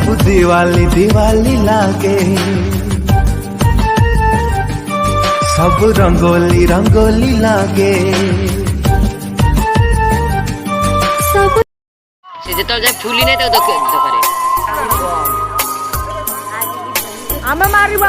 सब दिवाली दिवाली लागे, सब रंगोली रंगोली लागे। से जेतल जाय फुली नै त दकारे आमे मारिबो